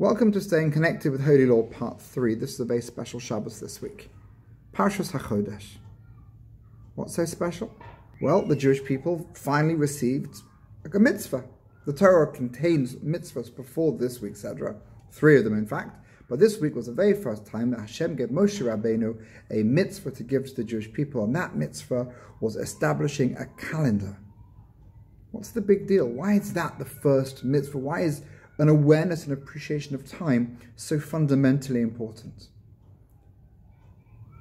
Welcome to Staying Connected with Holy Law Part 3. This is a very special Shabbos this week. Parshas HaChodesh. What's so special? Well, the Jewish people finally received a mitzvah. The Torah contains mitzvahs before this week's Sedra, 3 of them in fact, but this week was the very first time that Hashem gave Moshe Rabbeinu a mitzvah to give to the Jewish people, and that mitzvah was establishing a calendar. What's the big deal? Why is that the first mitzvah? Why is an awareness and appreciation of time so fundamentally important?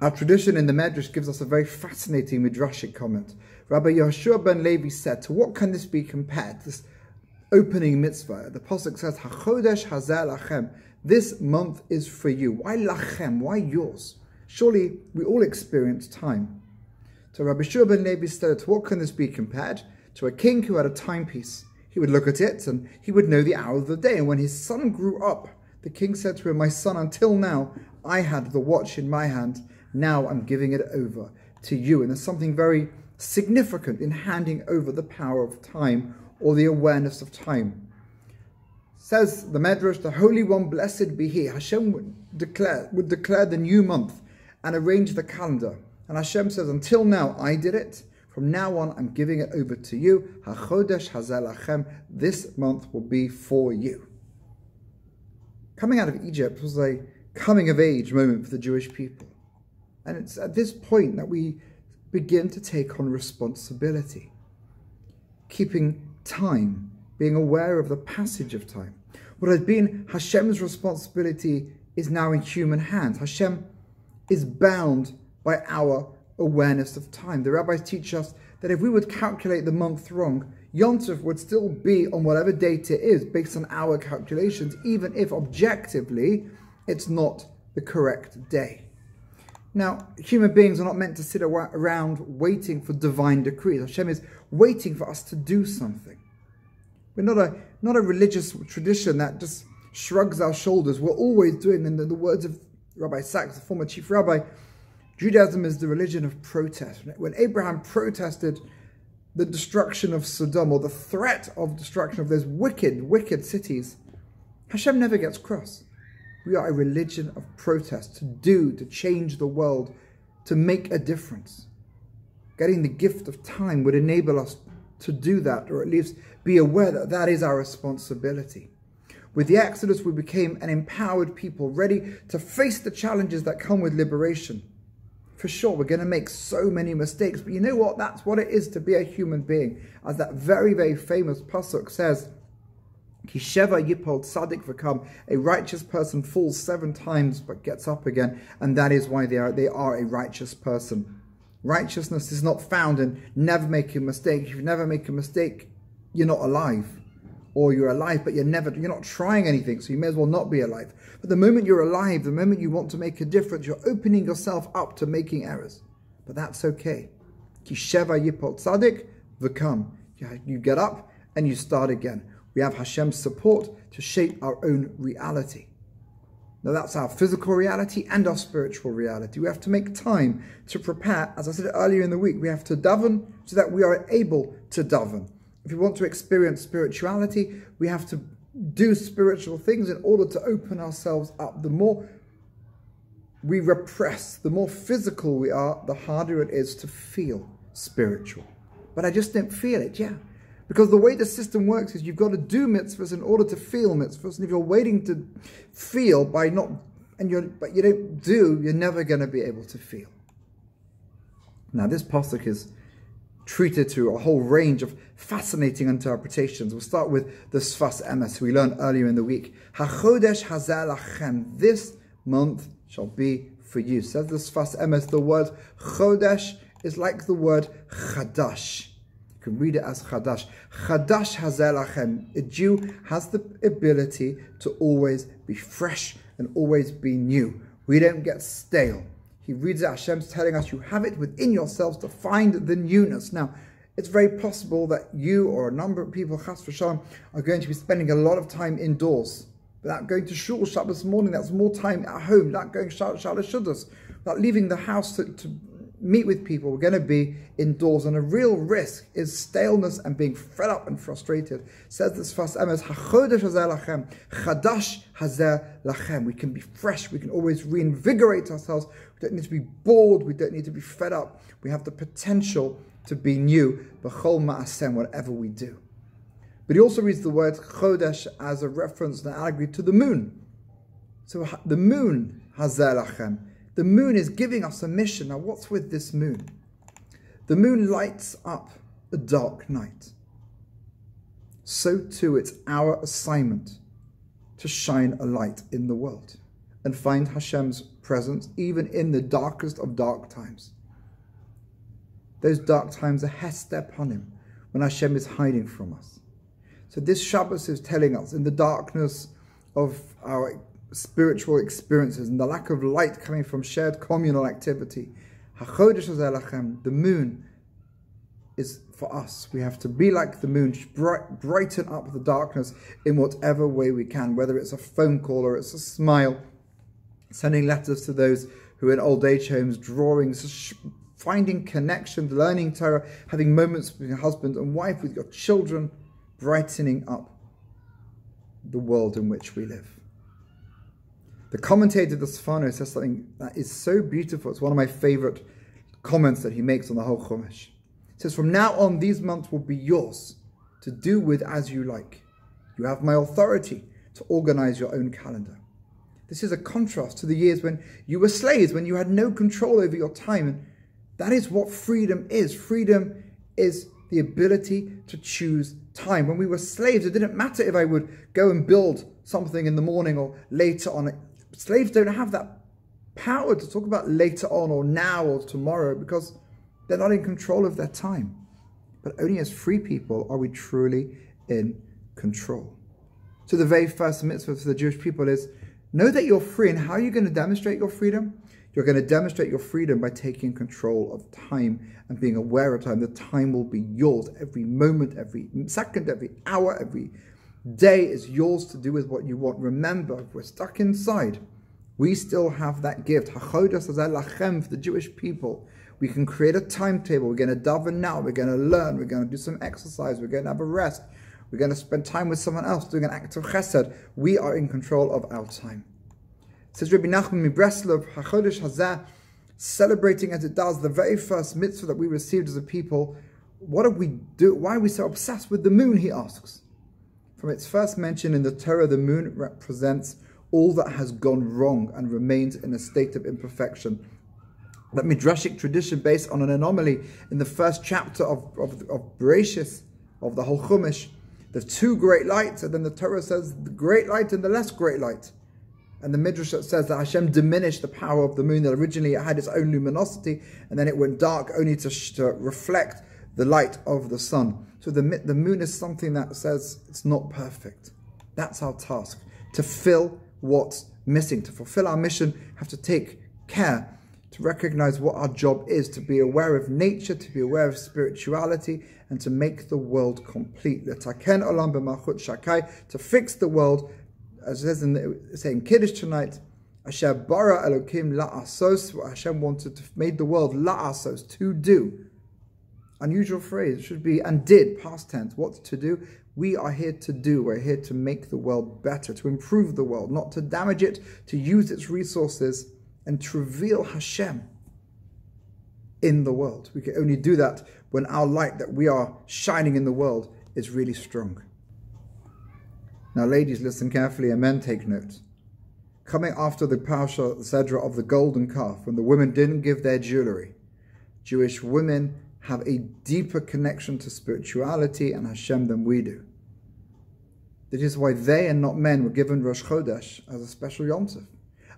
Our tradition in the Medrash gives us a very fascinating midrashic comment. Rabbi Yehoshua ben Levi said, to what can this be compared? This opening mitzvah. The pasuk says, HaChodesh hazeh lachem. This month is for you. Why lachem? Why yours? Surely we all experience time. So Rabbi Yehoshua ben Levi said, to what can this be compared? To a king who had a timepiece. He would look at it and he would know the hour of the day. And when his son grew up, the king said to him, my son, until now, I had the watch in my hand. Now I'm giving it over to you. And there's something very significant in handing over the power of time or the awareness of time. Says the Medrash, the Holy One, blessed be He. Hashem would declare the new month and arrange the calendar. And Hashem says, until now, I did it. From now on, I'm giving it over to you. HaChodesh hazeh lachem. This month will be for you. Coming out of Egypt was a coming of age moment for the Jewish people. And it's at this point that we begin to take on responsibility. Keeping time, being aware of the passage of time. What had been Hashem's responsibility is now in human hands. Hashem is bound by our awareness of time. The rabbis teach us that if we would calculate the month wrong, Yom Tov would still be on whatever date it is based on our calculations, even if objectively it's not the correct day. Now, human beings are not meant to sit around waiting for divine decrees. Hashem is waiting for us to do something. We're not a religious tradition that just shrugs our shoulders. We're always doing, in the words of Rabbi Sachs, the former chief rabbi, Judaism is the religion of protest. When Abraham protested the destruction of Sodom, or the threat of destruction of those wicked, wicked cities, Hashem never gets cross. We are a religion of protest, to change the world, to make a difference. Getting the gift of time would enable us to do that, or at least be aware that that is our responsibility. With the Exodus, we became an empowered people, ready to face the challenges that come with liberation. For sure, we're going to make so many mistakes, but you know what? That's what it is to be a human being. As that very, very famous pasuk says, Ki sheva yipol tzadik v'kam, a righteous person falls 7 times but gets up again, and that is why they are a righteous person. Righteousness is not found in never making a mistake. If you never make a mistake, you're not alive. Or you're alive, but you're not trying anything, so you may as well not be alive. But the moment you're alive, the moment you want to make a difference, you're opening yourself up to making errors. But that's okay. Ki sheva yipol tzadik v'kam. You get up and you start again. We have Hashem's support to shape our own reality. Now that's our physical reality and our spiritual reality. We have to make time to prepare. As I said earlier in the week, we have to daven so that we are able to daven. If we want to experience spirituality, we have to do spiritual things in order to open ourselves up. The more we repress, the more physical we are, the harder it is to feel spiritual. But I just didn't feel it, yeah. Because the way the system works is you've got to do mitzvahs in order to feel mitzvahs. And if you're waiting to feel but you don't do, you're never going to be able to feel. Now this pasuk is treated to a whole range of fascinating interpretations. We'll start with the Sfas Emes we learned earlier in the week. HaChodesh hazeh lachem. This month shall be for you. Says the Sfas Emes, the word Chodesh is like the word Chadash. You can read it as Chadash. Chadash hazeh lachem. A Jew has the ability to always be fresh and always be new. We don't get stale. He reads it, Hashem's telling us you have it within yourselves to find the newness. Now, it's very possible that you or a number of people, chas v'shalom, are going to be spending a lot of time indoors. Without going to shul Shabbos morning, that's more time at home. Without going Shabbos Shuddas. Without leaving the house to meet with people, we're going to be indoors, and a real risk is staleness and being fed up and frustrated. It says this first emes, hachodesh hazeh lachem, chadash hazeh lachem. We can be fresh, we can always reinvigorate ourselves. We don't need to be bored, we don't need to be fed up. We have the potential to be new, b'chol ma'asem, whatever we do. But he also reads the word chodesh as a reference, an allegory to the moon. So the moon, hazeh lachem. The moon is giving us a mission. Now, what's with this moon? The moon lights up a dark night. So too, it's our assignment to shine a light in the world and find Hashem's presence even in the darkest of dark times. Those dark times are hester upon him when Hashem is hiding from us. So this Shabbos is telling us, in the darkness of our spiritual experiences and the lack of light coming from shared communal activity, hachodesh hazeh lachem, the moon is for us. We have to be like the moon, brighten up the darkness in whatever way we can, whether it's a phone call or it's a smile, sending letters to those who are in old age homes, drawings, finding connections, learning Torah, having moments with your husband and wife, with your children, brightening up the world in which we live. The commentator, the Sfano, says something that is so beautiful. It's one of my favorite comments that he makes on the whole Chumash. He says, from now on, these months will be yours to do with as you like. You have my authority to organize your own calendar. This is a contrast to the years when you were slaves, when you had no control over your time. And that is what freedom is. Freedom is the ability to choose time. When we were slaves, it didn't matter if I would go and build something in the morning or later on. Slaves don't have that power to talk about later on or now or tomorrow because they're not in control of their time. But only as free people are we truly in control. So the very first mitzvah for the Jewish people is, know that you're free. And how are you going to demonstrate your freedom? You're going to demonstrate your freedom by taking control of time and being aware of time. The time will be yours. Every moment, every second, every hour, every day is yours to do with what you want. Remember, if we're stuck inside, we still have that gift. Hachodesh hazeh lachem for the Jewish people. We can create a timetable. We're going to daven now. We're going to learn. We're going to do some exercise. We're going to have a rest. We're going to spend time with someone else doing an act of chesed. We are in control of our time. It says Rabbi Nachman Mibreslov, Hachodesh hazeh, celebrating as it does the very first mitzvah that we received as a people. What do we do? Why are we so obsessed with the moon, he asks. From its first mention in the Torah, the moon represents all that has gone wrong and remains in a state of imperfection. That midrashic tradition based on an anomaly in the first chapter of Bereshis, of the whole Chumash, the two great lights, and then the Torah says the great light and the less great light. And the Midrash says that Hashem diminished the power of the moon, that originally it had its own luminosity, and then it went dark only to reflect the light of the sun. So the moon is something that says it's not perfect. That's our task, to fill what's missing. To fulfill our mission, we have to take care, to recognize what our job is, to be aware of nature, to be aware of spirituality, and to make the world complete. L'taken olam b'malchut shakai, to fix the world, as it says in Kiddush tonight, Asher bara Elokim la'asos, what Hashem wanted to made the world la'asos, to do. Unusual phrase, it should be and did, past tense. What's to do? We are here to do. We're here to make the world better, to improve the world, not to damage it, to use its resources, and to reveal Hashem in the world. We can only do that when our light that we are shining in the world is really strong. Now, ladies, listen carefully, and men, take note. Coming after the Parsha Zedra of the golden calf, when the women didn't give their jewelry, Jewish women have a deeper connection to spirituality and Hashem than we do. That is why they and not men were given Rosh Chodesh as a special Yom Tov,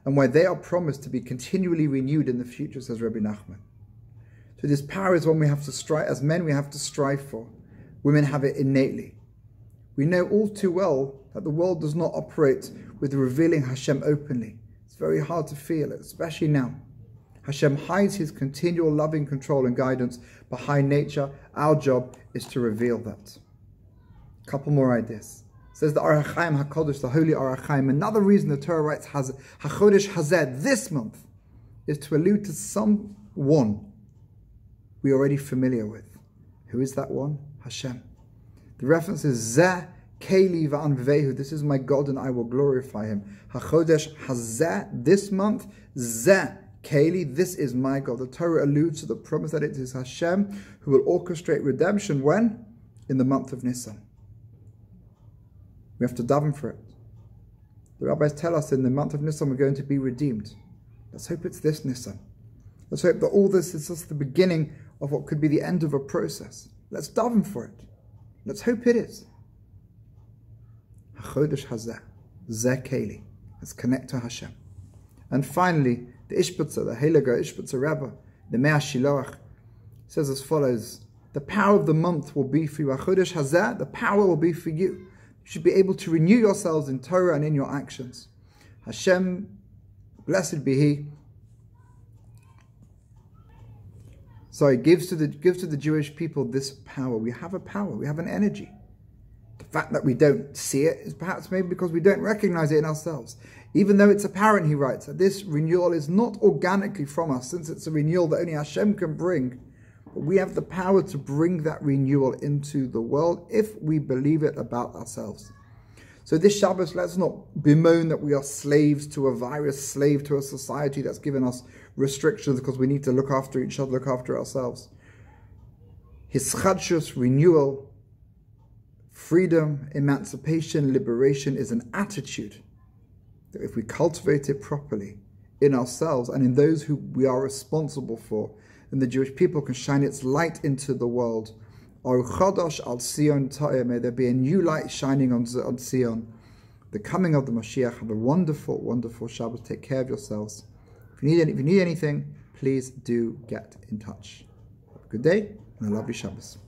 and why they are promised to be continually renewed in the future, says Rabbi Nachman. So this power is one we have to strive, as men we have to strive for. Women have it innately. We know all too well that the world does not operate with revealing Hashem openly. It's very hard to feel it, especially now. Hashem hides his continual loving control and guidance behind nature. Our job is to reveal that. A couple more ideas. It says the Orach Chaim HaKodesh, the Holy Orach Chaim. Another reason the Torah writes HaChodesh Hazeh this month is to allude to someone we're already familiar with. Who is that one? Hashem. The reference is Zeh Keli va'anvehu. This is my God and I will glorify him. HaChodesh Hazeh, this month, Zeh Keli, this is my God. The Torah alludes to the promise that it is Hashem who will orchestrate redemption when? In the month of Nisan. We have to daven for it. The rabbis tell us in the month of Nisan we're going to be redeemed. Let's hope it's this Nisan. Let's hope that all this is just the beginning of what could be the end of a process. Let's daven for it. Let's hope it is. HaChodesh Hazeh, Zeh Keli. Let's connect to Hashem. And finally, the Ishbitzer, the Heilige Ishbitzer Rebbe, the Mea Shiloach, says as follows: the power of the month will be for you. HaChodesh Hazeh, the power will be for you. You should be able to renew yourselves in Torah and in your actions. Hashem, blessed be He, gives to the Jewish people this power. We have a power, we have an energy. The fact that we don't see it is perhaps maybe because we don't recognize it in ourselves. Even though it's apparent, he writes, that this renewal is not organically from us, since it's a renewal that only Hashem can bring. But we have the power to bring that renewal into the world if we believe it about ourselves. So this Shabbos, let's not bemoan that we are slaves to a virus, slave to a society that's given us restrictions because we need to look after each other, look after ourselves. Hischadshus, renewal, freedom, emancipation, liberation is an attitude that if we cultivate it properly in ourselves and in those who we are responsible for, then the Jewish people can shine its light into the world. May there be a new light shining on Zion. The coming of the Mashiach. Have a wonderful, wonderful Shabbos. Take care of yourselves. If you need anything, please do get in touch. Have a good day and a lovely Shabbos.